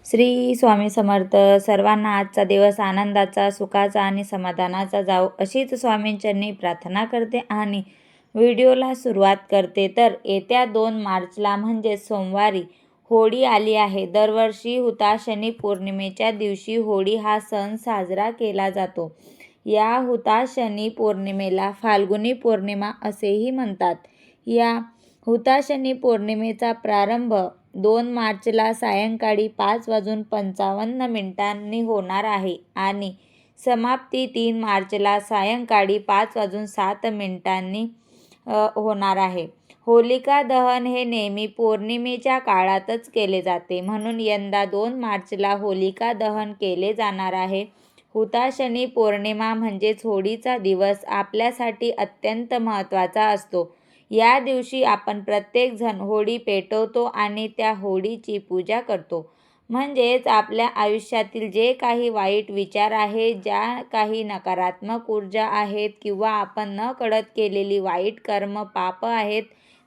श्री स्वामी समर्थ. सर्वांना आजचा दिवस आनंदाचा, सुखाचा आणि समाधानाचा जावो अशीच स्वामींचरणी प्रार्थना करते आणि व्हिडिओला सुरुवात करते. तर येत्या 2 मार्चला म्हणजे सोमवारी होळी आली आहे. दरवर्षी हुताशनी पौर्णिमेच्या दिवशी होळी हा सण साजरा केला जातो. या हुताशनी पौर्णिमेला फाल्गुनी पौर्णिमा असेही म्हणतात. या हुताशनी पौर्णिमेचा प्रारंभ 2 मार्चला सायंकाळी 5:55 होणार आहे आणि समाप्ती 3 मार्चला सायंकाळी 5:07 होणार आहे. होलिका दहन हे नेहमी पौर्णिमेच्या काळातच केले जाते, म्हणून यंदा 2 मार्चला होलिका दहन केले जाणार आहे. हुताशनी पौर्णिमा म्हणजेच होळीचा दिवस आपल्यासाठी अत्यंत महत्त्वाचा असतो. या दिवशी आपण प्रत्येकजण होळी पेटवतो आणि त्या होळीची पूजा करतो. म्हणजेच आपल्या आयुष्यातील जे काही वाईट विचार आहेत, ज्या काही नकारात्मक ऊर्जा आहेत किंवा आपण नकळत केलेली वाईट कर्म, पाप आहेत,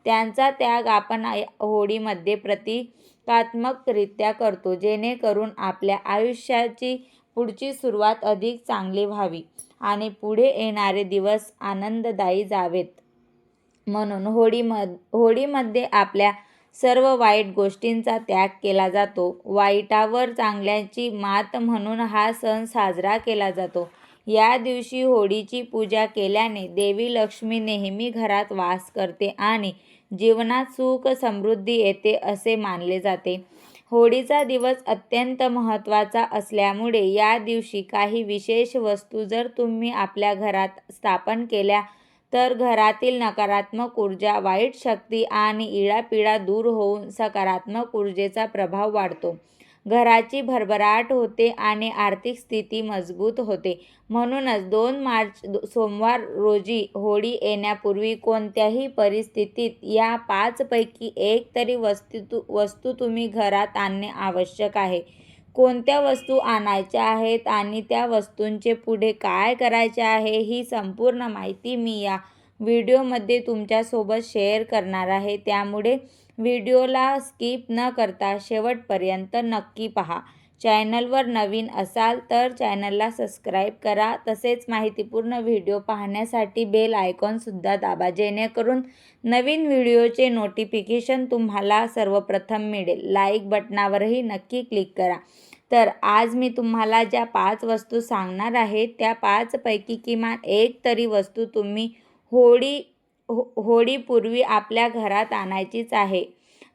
त्यांचा त्याग आपण होळीमध्ये प्रतिकात्मकरित्या करतो, जेणेकरून आपल्या आयुष्याची पुढची सुरुवात अधिक चांगली व्हावी आणि पुढे येणारे दिवस आनंददायी जावेत. म्हणून होळीमध्ये आपल्या सर्व वाईट गोष्टींचा त्याग केला जातो. वाईटावर चांगल्याची मात म्हणून हा सण साजरा केला जातो. या दिवशी होळीची पूजा केल्याने देवी लक्ष्मी नेहमी घरात वास करते आणि जीवनात सुख समृद्धी येते असे मानले जाते. होळीचा दिवस अत्यंत महत्त्वाचा असल्यामुळे या दिवशी काही विशेष वस्तू जर तुम्ही आपल्या घरात स्थापन केल्या तर घरातील नकारात्मक ऊर्जा, वाईट शक्ती आणि इडापिडा दूर होऊन सकारात्मक ऊर्जेचा प्रभाव वाढतो. घराची भरभराट होते आणि आर्थिक स्थिती मजबूत होते. म्हणूनच 2 मार्च सोमवार रोजी होळी येण्यापूर्वी कोणत्याही परिस्थितीत या 5 पैकी एक तरी वस्तू तुम्ही घरात आणणे आवश्यक आहे. कोणत्या वस्तू आणायच्या आहेत आणि त्या वस्तूंचे पुढे काय करायचे आहे, ही संपूर्ण माहिती मी या व्हिडिओमध्ये तुमच्यासोबत शेअर करणार आहे. त्यामुळे व्हिडिओला स्किप न करता शेवटपर्यंत नक्की पहा. चॅनलवर नवीन असाल तर चॅनलला सबस्क्राईब करा. तसेच माहितीपूर्ण व्हिडिओ पाहण्यासाठी बेल आयकॉनसुद्धा दाबा, जेणेकरून नवीन व्हिडिओचे नोटिफिकेशन तुम्हाला सर्वप्रथम मिळेल. लाईक बटनावरही नक्की क्लिक करा. तर आज मी तुम्हाला ज्या 5 वस्तू सांगणार आहे त्या 5 पैकी किमान एक तरी वस्तू तुम्ही होळीपूर्वी आपल्या घरात आणायचीच आहे.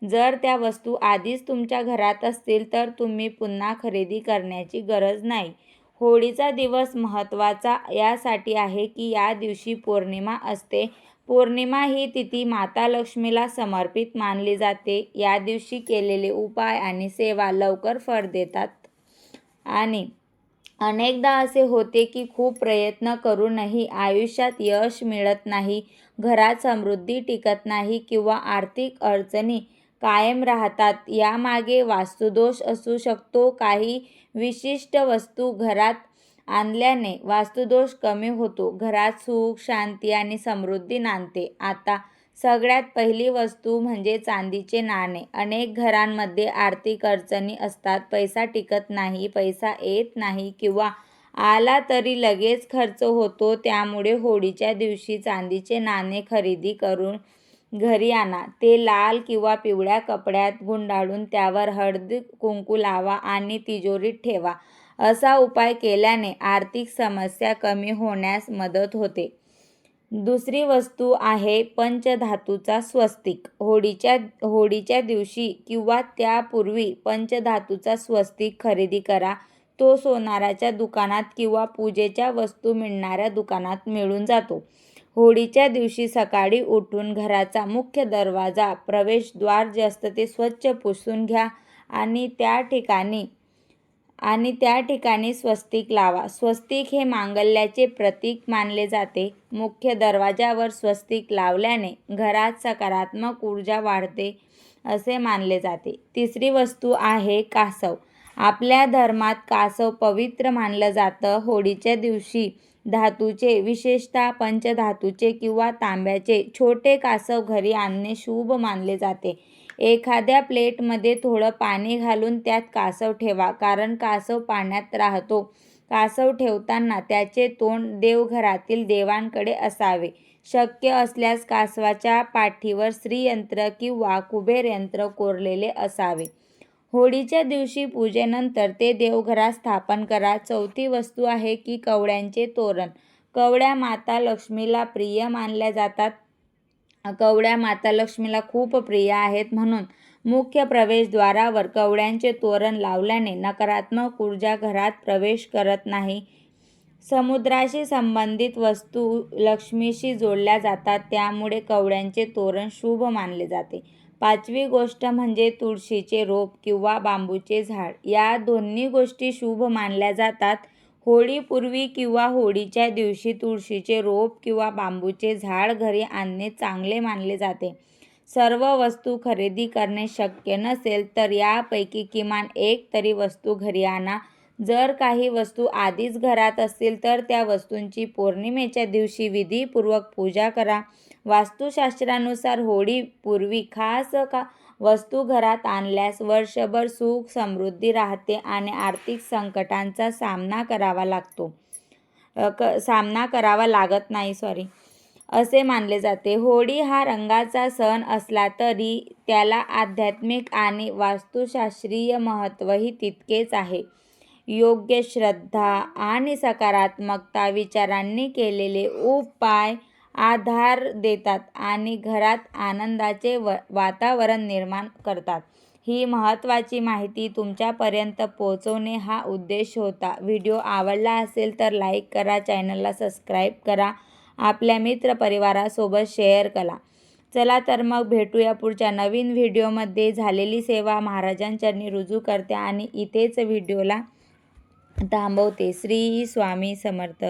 जर त्या वस्तू आधीच तुमच्या घरात असतील तर तुम्ही पुन्हा खरेदी करण्याची गरज नाही. होळीचा दिवस महत्त्वाचा यासाठी आहे की या दिवशी पौर्णिमा असते. पौर्णिमा ही तिथी माता लक्ष्मीला समर्पित मानली जाते. या दिवशी केलेले उपाय आणि सेवा लवकर फळ देतात आणि अनेकदा असे होते की खूप प्रयत्न करूनही आयुष्यात यश मिळत नाही, घरात समृद्धी टिकत नाही किंवा आर्थिक अडचणी कायम राहतात. यामागे वास्तुदोष असू शकतो. काही विशिष्ट वस्तू घरात आणल्याने वास्तुदोष कमी होतो, घरात सुख, शांती आणि समृद्धी नांदते. आता सगळ्यात पहिली वस्तू म्हणजे चांदीचे नाणे. अनेक घरांमध्ये आर्थिक अडचणी असतात. पैसा टिकत नाही, पैसा येत नाही किंवा आला तरी लगेच खर्च होतो. त्यामुळे होळीच्या दिवशी चांदीचे नाणे खरेदी करून घरी आणा. ते लाल किंवा पिवळ्या कपड्यात गुंडाळून त्यावर हळदी कुंकू लावा आणि तिजोरीत ठेवा. असा उपाय केल्याने आर्थिक समस्या कमी होण्यास मदत होते. दुसरी वस्तू आहे पंचधातूचा स्वस्तिक. होळीच्या दिवशी किंवा त्यापूर्वी पंचधातूचा स्वस्तिक खरेदी करा. तो सोनाराच्या दुकानात किंवा पूजेच्या वस्तू मिळणाऱ्या दुकानात मिळून जातो. होळीच्या दिवशी सकाळी उठून घराचा मुख्य दरवाजा, प्रवेशद्वार जे असतं ते स्वच्छ पुसून घ्या आणि त्या ठिकाणी स्वस्तिक लावा. स्वस्तिक हे मांगल्याचे प्रतीक मानले जाते. मुख्य दरवाजावर स्वस्तिक लावल्याने घरात सकारात्मक ऊर्जा वाढते असे मानले जाते. तिसरी वस्तू आहे कासव. आपल्या धर्मात कासव पवित्र मानलं जातं. होळीच्या दिवशी धातूचे, विशेषतः पंचधातूचे किंवा तांब्याचे छोटे कासव घरी आणणे शुभ मानले जाते. एखाद्या प्लेटमध्ये थोडं पाणी घालून त्यात कासव ठेवा, कारण कासव पाण्यात राहतो. कासव ठेवताना त्याचे तोंड देवघरातील देवांकडे असावे. शक्य असल्यास कासवाच्या पाठीवर श्रीयंत्र किंवा कुबेर यंत्र कोरलेले असावे. होळीच्या दिवशी पूजेनंतर ते देवघरात स्थापन करा. चौथी वस्तू आहे की कवड्यांचे तोरण. कवड्या माता लक्ष्मीला प्रिय मानल्या जातात. कवड्या माता लक्ष्मीला खूप प्रिय आहेत, म्हणून मुख्य प्रवेशद्वारावर कवड्यांचे तोरण लावल्याने नकारात्मक ऊर्जा घरात प्रवेश करत नाही. समुद्राशी संबंधित वस्तू लक्ष्मीशी जोडल्या जातात, त्यामुळे कवड्यांचे तोरण शुभ मानले जाते. पाचवी गोष्ट म्हणजे तुळशीचे रोप किंवा बांबूचे झाड. या दोन्ही गोष्टी शुभ मानल्या जातात. होळीपूर्वी किंवा होळीच्या दिवशी तुळशीचे रोप किंवा बांबूचे झाड घरी आणणे चांगले मानले जाते. सर्व वस्तू खरेदी करणे शक्य नसेल तर यापैकी किमान एक तरी वस्तू घरी आणा. जर काही वस्तू आधीच घरात असतील तर त्या वस्तूंची पौर्णिमेच्या दिवशी विधीपूर्वक पूजा करा. वास्तुशास्त्रानुसार होळीपूर्वी खास वस्तू घरात आणल्यास वर्षभर सुख समृद्धी राहते आणि आर्थिक संकटांचा सामना करावा लागत नाही असे मानले जाते. होळी हा रंगाचा सण असला तरी त्याला आध्यात्मिक आणि वास्तुशास्त्रीय महत्त्वही तितकेच आहे. योग्य श्रद्धा आणि सकारात्मकता विचारांनी केलेले उपाय आधार देतात आणि घरात आनंदाचे वातावरण निर्माण करतात. ही महत्त्वाची माहिती तुमच्यापर्यंत पोहोचवणे हा उद्देश होता. व्हिडिओ आवडला असेल तर लाईक करा, चॅनलला सबस्क्राईब करा, आपल्या मित्रपरिवारासोबत शेअर करा. चला तर मग भेटूया पुढच्या नवीन व्हिडिओमध्ये. झालेली सेवा महाराजांचरणी रुजू करते आणि इथेच व्हिडिओला थांबवते. श्री स्वामी समर्थ.